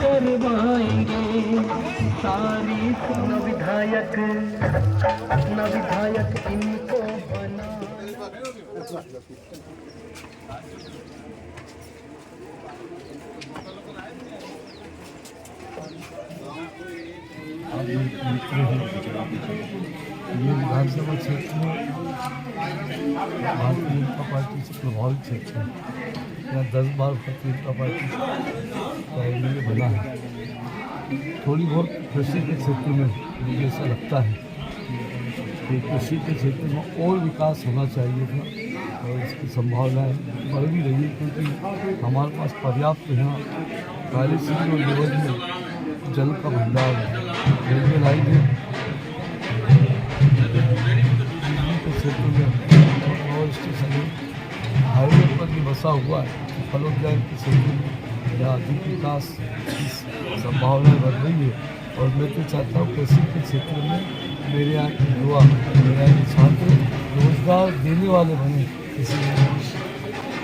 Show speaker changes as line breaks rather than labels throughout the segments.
करवाएंगे तारीफ न विधायक इनको बना।
ये विधानसभा क्षेत्र में भारतीय जनता पार्टी से प्रभावित क्षेत्र है। यहाँ 10 बार भारतीय जनता पार्टी का एमएलए बना है। थोड़ी बहुत कृषि के क्षेत्र में मुझे ऐसा लगता है कि कृषि के क्षेत्र में और विकास होना चाहिए था और इसकी संभावनाएं बढ़ भी रही है, क्योंकि हमारे पास पर्याप्त यहाँ कालीसिंध और देवरी में जल का भंडार है, रेलवे लाइन है, बिजली के क्षेत्र में पावर स्टेशन है, हाईवे पर भी बसा हुआ है। फलोद्यान के क्षेत्र में यहाँ अधिक विकास की संभावनाएं बढ़ रही है और मैं तो चाहता हूँ कृषि के क्षेत्र में मेरे यहाँ के युवा, मेरे यहाँ के छात्र रोजगार देने वाले बने। किसी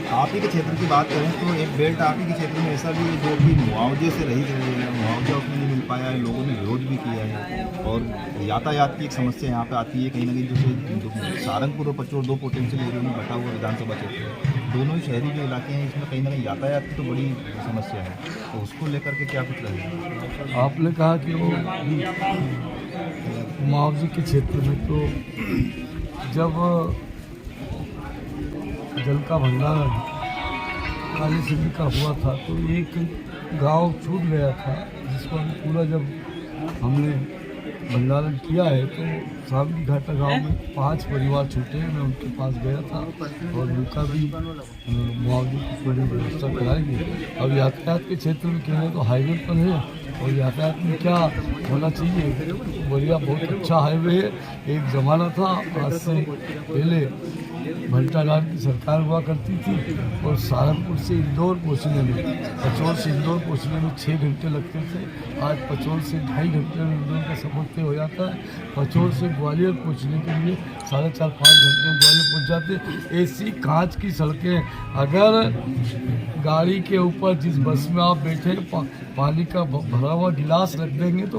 आप ही के क्षेत्र की बात करें तो एक बेल्ट आप ही के क्षेत्र में ऐसा भी है जो कि मुआवजे से रही है, मुआवजा उसमें नहीं मिल पाया है, लोगों ने विरोध भी किया है और यातायात की एक समस्या यहाँ पे आती है। कहीं ना कहीं जैसे सहारनपुर और पचोर 2 पोटेंशियल एरिया में बटा हुआ विधानसभा क्षेत्र है, दोनों ही शहरी जो इलाके हैं इसमें कहीं ना कहीं यातायात की तो बड़ी समस्या है, तो उसको लेकर के क्या कुछ रहेगा?
आपने कहा कि वो मुआवजे के क्षेत्र में, तो जब जल का भंडार कालीसिंध का हुआ था तो एक गांव छूट गया था, जिसको हम पूरा जब हमने भंडारण किया है तो सामगी घाटा गांव में 5 परिवार छूटे हैं। मैं उनके पास गया था और उनका भी मुआवजे की पूरी व्यवस्था कराएंगे। अब यातायात के क्षेत्र में कहें तो हाईवे पर है और यातायात में क्या होना चाहिए, बढ़िया बहुत अच्छा हाईवे है। एक ज़माना था आज से पहले भंटाराम की सरकार हुआ करती थी और सहारनपुर से इंदौर पहुंचने में, पचोर से इंदौर पहुंचने में 6 घंटे लगते थे। आज पचोर से 2.5 घंटे में इंदौर का सफर तय हो जाता है। पचोर से ग्वालियर पहुंचने के लिए 4.5-5 घंटे में ग्वालियर पहुंच जाते। ऐसी कांच की सड़कें, अगर गाड़ी के ऊपर जिस बस में आप बैठे पानी का भरा हुआ गिलास रख देंगे तो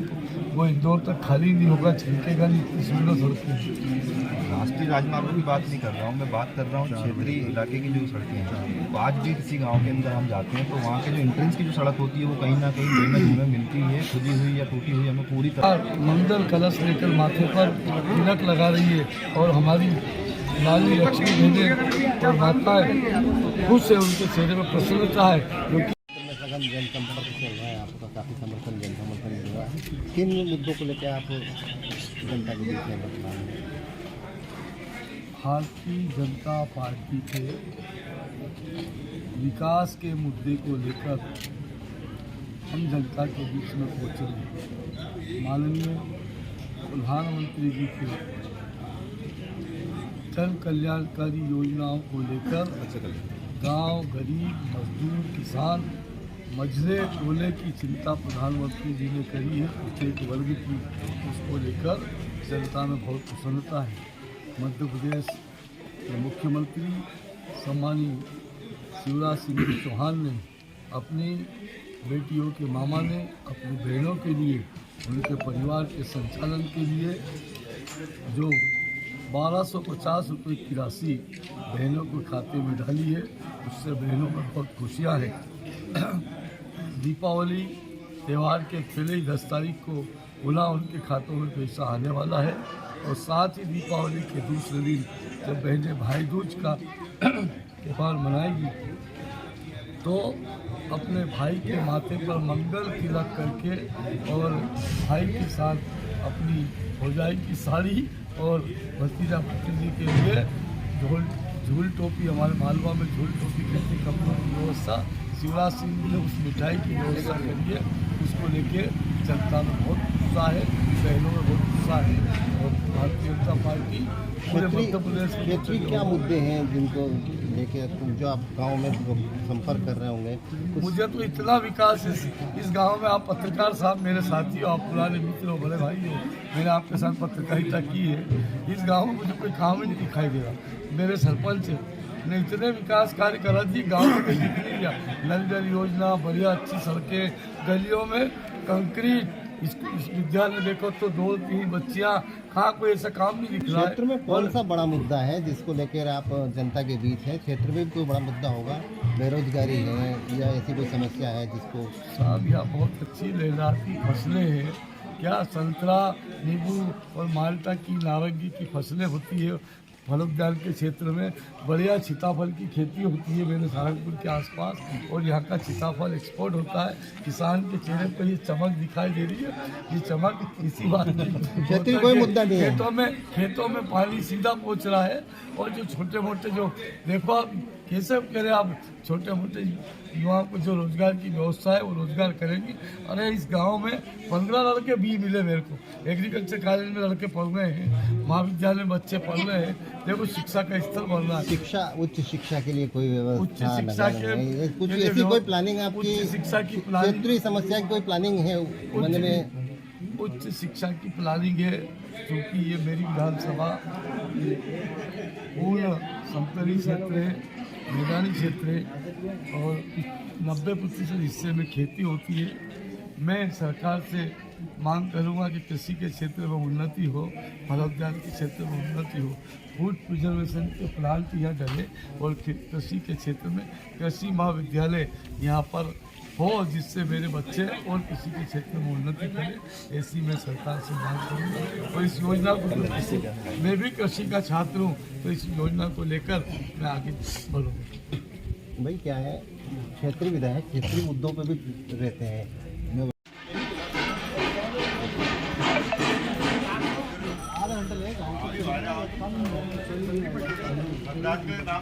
वो इंदौर तक खाली नहीं होगा, छिलकेगा नहीं। इतनी सुंदर सड़कें।
राष्ट्रीय राजमार्गों की बात नहीं कर रहा हूँ, मैं बात कर रहा हूँ क्षेत्रीय इलाके की जो सड़कें हैं। तो आज भी किसी गांव के अंदर हम जाते हैं तो वहाँ के जो एंट्रेंस की जो सड़क होती है वो कहीं ना कहीं हमें मिलती है, खुदी हुई या टूटी हुई, हमें पूरी तरह
मंगल कलश लेकर माथे पर तिलक लगा रही है और हमारी लाली लक्ष्मी भेजे और माताएं खुश है, उनके चेहरे में प्रसन्नता है। क्योंकि
जनसंपर्क चल रहा है, आपका काफ़ी समर्थन जनसमर्थन हुआ है, किन मुद्दों को लेकर आप जनता के बीच में बताएंगे?
भारतीय जनता पार्टी के विकास के मुद्दे को लेकर हम जनता के बीच में पहुँचेंगे। माननीय प्रधानमंत्री जी के जन कल्याणकारी योजनाओं को लेकर गांव, गरीब, मजदूर, किसान, मझले टोले की चिंता प्रधानमंत्री जी ने करी है, प्रत्येक वर्ग की, उसको लेकर जनता में बहुत प्रसन्नता है। मध्य प्रदेश के मुख्यमंत्री सम्मानीय शिवराज सिंह चौहान ने अपनी बेटियों के मामा ने अपनी बहनों के लिए, उनके परिवार के संचालन के लिए जो 1250 रुपये की राशि बहनों के खाते में डाली है, उससे बहनों में बहुत खुशियाँ हैं। दीपावली त्यौहार के पहले ही 10 तारीख को पुनः उनके खातों में पैसा आने वाला है और साथ ही दीपावली के दूसरे दिन जब बहनें भाई दूज का त्यौहार मनाएगी तो अपने भाई के माथे पर मंगल तिलक करके और भाई के साथ अपनी भौजाई की साड़ी और भतीजा भतीजी के लिए झूल टोपी, हमारे मालवा में झूल टोपी कहते कपड़ों की व्यवस्था शिवराज सिंह ने उस मिठाई की व्यवस्था करी है। उसको लेके जनता में बहुत उत्साह है, बहनों में बहुत उत्साह है और भारतीय जनता पार्टी पूरे मध्य प्रदेश
के क्या मुद्दे हैं जिनको लेके जो आप गांव में संपर्क कर रहे होंगे?
मुझे तो इतना विकास इस गांव में, आप पत्रकार साहब मेरे साथी हो, आप पुराने मित्र हो, बड़े भाई हो, मैंने आपके साथ पत्रकारिता की है। इस गांव में मुझे कोई काम ही नहीं दिखाई दे रहा। मेरे सरपंच ने इतने विकास कार्य करा दिए, गाँव में कहीं दिख नहीं गया। नल जल योजना, बढ़िया अच्छी सड़कें, गलियों में कंक्रीट, इस विद्यालय देखो तो 2-3 बच्चियाँ, कहाँ कोई ऐसा काम नहीं दिख रहा है।
क्षेत्र में कौन सा बड़ा मुद्दा है जिसको लेकर आप जनता के बीच है? क्षेत्र में भी कोई बड़ा मुद्दा होगा, बेरोजगारी है या ऐसी कोई समस्या है जिसको?
साहब यहाँ बहुत अच्छी लहराती फसलें हैं, क्या संतरा, नींबू और माल्टा की, नारंगी की फसलें होती है। फलोद्यान के क्षेत्र में बढ़िया सीताफल की खेती होती है मेरे सहारनपुर के आसपास, और यहाँ का सीताफल एक्सपोर्ट होता है। किसान के चेहरे पर ये चमक दिखाई दे रही है, ये चमक इसी बात
क्षेत्रीय कोई मुद्दा नहीं है।
खेतों में पानी सीधा पहुँच रहा है, और जो छोटे मोटे जो देखो आप कैसे करें, आप छोटे मोटे युवाओं को जो रोजगार की व्यवस्था है वो रोजगार करेंगी। अरे इस गांव में 15 लड़के भी मिले मेरे को, एग्रीकल्चर कॉलेज में लड़के पढ़ रहे हैं, महाविद्यालय में बच्चे पढ़ रहे हैं। देखो शिक्षा का स्तर बढ़ रहा है।
शिक्षा, उच्च शिक्षा के लिए कोई व्यवस्था,
उच्च शिक्षा के
कुछ ऐसी कोई प्लानिंग आपकी?
उच्च शिक्षा की प्लानिंग,
क्षेत्रीय समस्या की कोई प्लानिंग है मन में?
उच्च शिक्षा की प्लानिंग है, क्योंकि ये मेरी विधानसभा पूर्ण समतली क्षेत्र है, मैदानी क्षेत्र है, और 90% हिस्से में खेती होती है। मैं सरकार से मांग करूंगा कि कृषि के क्षेत्र में उन्नति हो, फलोद्यान के क्षेत्र में उन्नति हो, फूड प्रिजर्वेशन के प्लांट यहाँ डले, और कृषि के क्षेत्र में कृषि महाविद्यालय यहाँ पर हो, जिससे मेरे बच्चे और कृषि के क्षेत्र में उन्नति करें। ऐसी मैं सरकार से मांग करूँगा। और इस योजना को, मैं भी कृषि का छात्र हूँ, तो इस योजना को लेकर मैं आगे बढ़ूँगा।
भाई क्या है, क्षेत्रीय विधायक क्षेत्रीय मुद्दों पर भी रहते हैं। आधा घंटा